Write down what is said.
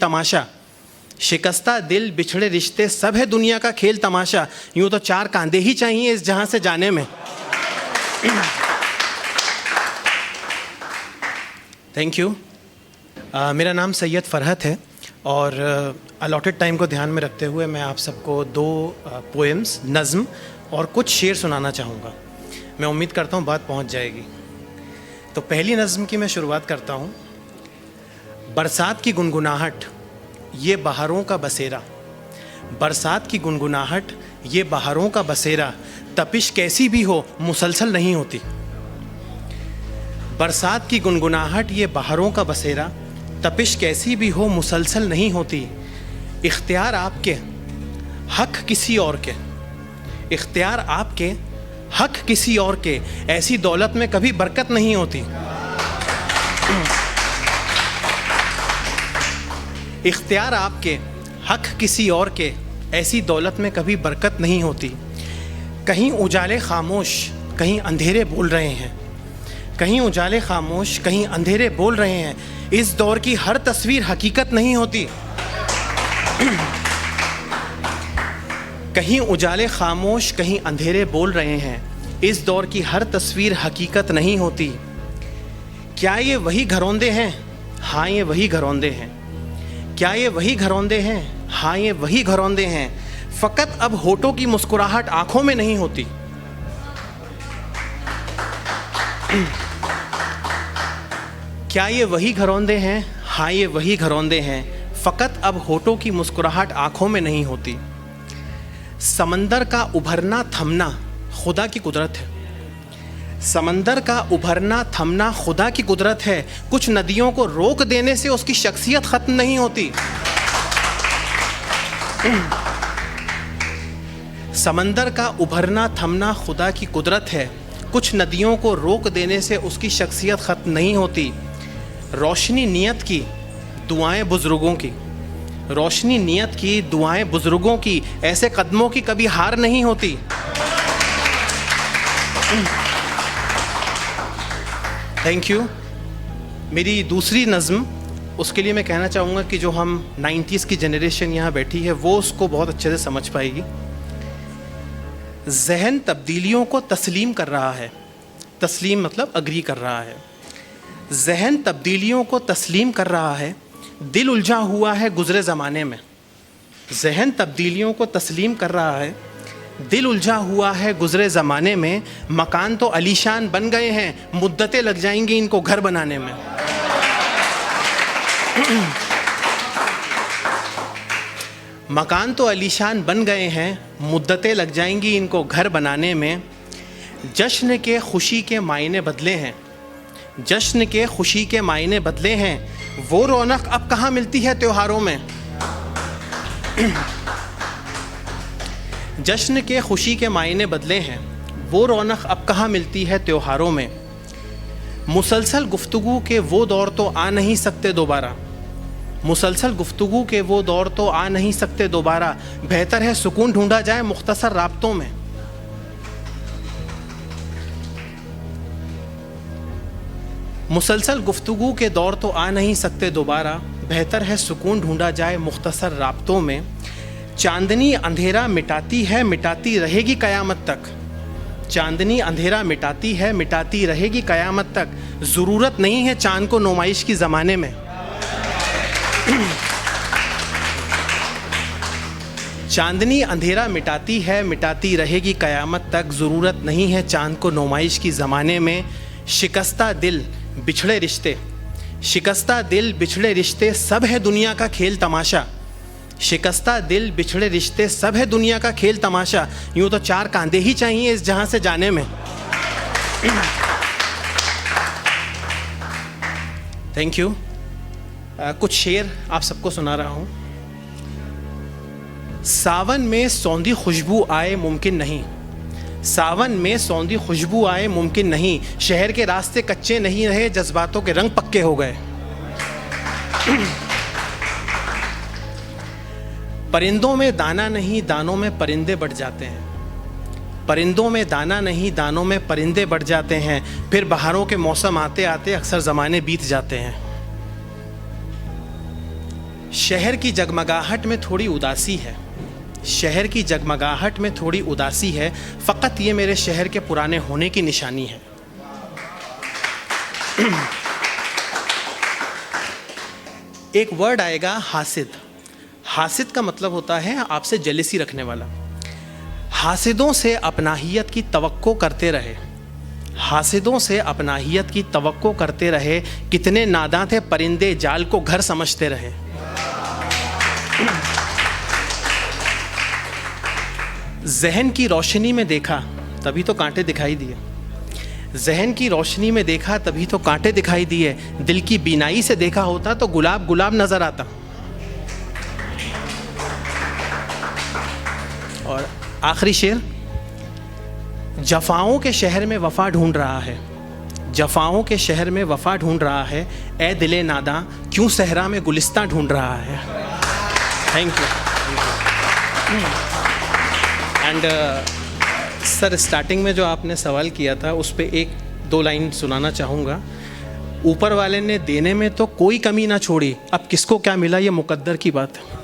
तमाशा, शिकस्ता दिल बिछड़े रिश्ते सब है दुनिया का खेल तमाशा। यूँ तो चार कांधे ही चाहिए इस जहां से जाने में। Thank you. मेरा नाम सैयद फरहत है और अलॉटेड टाइम को ध्यान में रखते हुए मैं आप सबको दो पोएम्स, नज़्म और कुछ शेर सुनाना चाहूँगा। मैं उम्मीद करता हूँ बात पहुँच जाएगी। तो पहली नज़्म की मैं शुरुआत करता हूँ। बरसात की गुनगुनाहट ये बहारों का बसेरा, बरसात की गुनगुनाहट ये बहारों का बसेरा, तपिश कैसी भी हो मुसलसल नहीं होती। बरसात की गुनगुनाहट ये बहारों का बसेरा, तपिश कैसी भी हो मुसलसल नहीं होती। इख्तियार आपके हक किसी और के, इख्तियार आपके हक किसी और के, ऐसी दौलत में कभी बरकत नहीं होती। इख्तियार आपके हक किसी और के, ऐसी दौलत में कभी बरकत नहीं होती। कहीं उजाले खामोश कहीं अंधेरे बोल रहे हैं, कहीं उजाले खामोश कहीं अंधेरे बोल रहे हैं। इस दौर की हर तस्वीर हकीकत नहीं होती। कहीं उजाले खामोश कहीं अंधेरे बोल रहे हैं, इस दौर की हर तस्वीर हकीकत नहीं होती। क्या ये वही घरौंदे हैं? हाँ ये वही घरौंदे हैं। क्या ये वही घरौंदे हैं? हाँ ये वही घरौंदे हैं। फ़कत अब होठों की मुस्कुराहट आंखों में नहीं होती। क्या ये वही घरौंदे हैं? हाँ ये वही घरौंदे हैं। फ़कत अब होठों की मुस्कुराहट आंखों में नहीं होती। समंदर का उभरना थमना खुदा की कुदरत है, समंदर का उभरना थमना खुदा की कुदरत है। कुछ नदियों को रोक देने से उसकी शख्सियत ख़त्म नहीं होती। समंदर का उभरना थमना खुदा की कुदरत है, कुछ नदियों को रोक देने से उसकी शख्सियत ख़त्म नहीं होती। रोशनी नियत की दुआएं बुज़ुर्गों की, रोशनी नियत की दुआएं बुज़ुर्गों की, ऐसे कदमों की कभी हार नहीं होती। Thank you. मेरी दूसरी नज़्म, उसके लिए मैं कहना चाहूँगा कि जो हम 90s की जनरेशन यहाँ बैठी है वो उसको बहुत अच्छे से समझ पाएगी। ज़हन तब्दीलियों को तस्लीम कर रहा है, तस्लीम मतलब अग्री कर रहा है। ज़हन तब्दीलियों को तस्लीम कर रहा है, दिल उलझा हुआ है गुज़रे ज़माने में। ज़हन तब्दीलियों को तस्लीम कर रहा है, दिल उलझा हुआ है गुज़रे ज़माने में। मकान तो अलीशान बन गए हैं, मुद्दतें लग जाएंगी इनको घर बनाने में। मकान तो अलीशान बन गए हैं, मुद्दतें लग जाएंगी इनको घर बनाने में। जश्न के खुशी के मायने बदले हैं, जश्न के खुशी के मायने बदले हैं। वो रौनक अब कहाँ मिलती है त्योहारों में। जश्न के खुशी के मायने बदले हैं, वो रौनक अब कहाँ मिलती है त्योहारों में। मुसलसल गुफ्तगू के वो दौर तो आ नहीं सकते दोबारा, मुसलसल गुफ्तगू के वो दौर तो आ नहीं सकते दोबारा। बेहतर है सुकून ढूंढा जाए मुख्तसर राब्तों में। मुसलसल गुफ्तगू के दौर तो आ नहीं सकते दोबारा, बेहतर है सुकून ढूंढा जाए मुख्तसर राब्तों में। चांदनी अंधेरा मिटाती है, मिटाती रहेगी क़यामत तक। चांदनी अंधेरा मिटाती है, मिटाती रहेगी क़यामत तक। ज़रूरत नहीं है चांद को नुमाइश की ज़माने में। चांदनी अंधेरा मिटाती है, मिटाती रहेगी क़यामत तक। ज़रूरत नहीं है चांद को नुमाइश की ज़माने में। शिकस्ता दिल बिछड़े रिश्ते, शिकस्ता दिल बिछड़े रिश्ते सब है दुनिया का खेल तमाशा। शिकस्ता दिल बिछड़े रिश्ते सब है दुनिया का खेल तमाशा। यूँ तो चार कांधे ही चाहिए इस जहां से जाने में। Thank you. कुछ शेर आप सबको सुना रहा हूँ। सावन में सौंधी खुशबू आए मुमकिन नहीं, सावन में सौंधी खुशबू आए मुमकिन नहीं। शहर के रास्ते कच्चे नहीं रहे, जज्बातों के रंग पक्के हो गए। परिंदों में दाना नहीं, दानों में परिंदे बढ़ जाते हैं। परिंदों में दाना नहीं, दानों में परिंदे बढ़ जाते हैं। फिर बहारों के मौसम आते आते अक्सर ज़माने बीत जाते हैं। शहर की जगमगाहट में थोड़ी उदासी है, शहर की जगमगाहट में थोड़ी उदासी है, फ़कत ये मेरे शहर के पुराने होने की निशानी है। एक वर्ड आएगा हासिद। हासिद का मतलब होता है आपसे जेलसी रखने वाला। हासिदों से अपनाहियत की तवक्को करते रहे, हासिदों से अपनाहियत की तवक्को करते रहे, कितने नादां थे परिंदे जाल को घर समझते रहे। जहन की रोशनी में देखा तभी तो कांटे दिखाई दिए, जहन की रोशनी में देखा तभी तो कांटे दिखाई दिए, दिल की बीनाई से देखा होता तो गुलाब गुलाब नजर आता। और आखिरी शेर, जफाओं के शहर में वफा ढूंढ रहा है, जफाओं के शहर में वफा ढूंढ रहा है, ए दिले नादा क्यों सहरा में गुलिस्तां ढूंढ रहा है। Thank you. And sir, starting में जो आपने सवाल किया था उस पर एक दो लाइन सुनाना चाहूँगा। ऊपर वाले ने देने में तो कोई कमी ना छोड़ी, अब किसको क्या मिला ये मुकद्दर की बात है।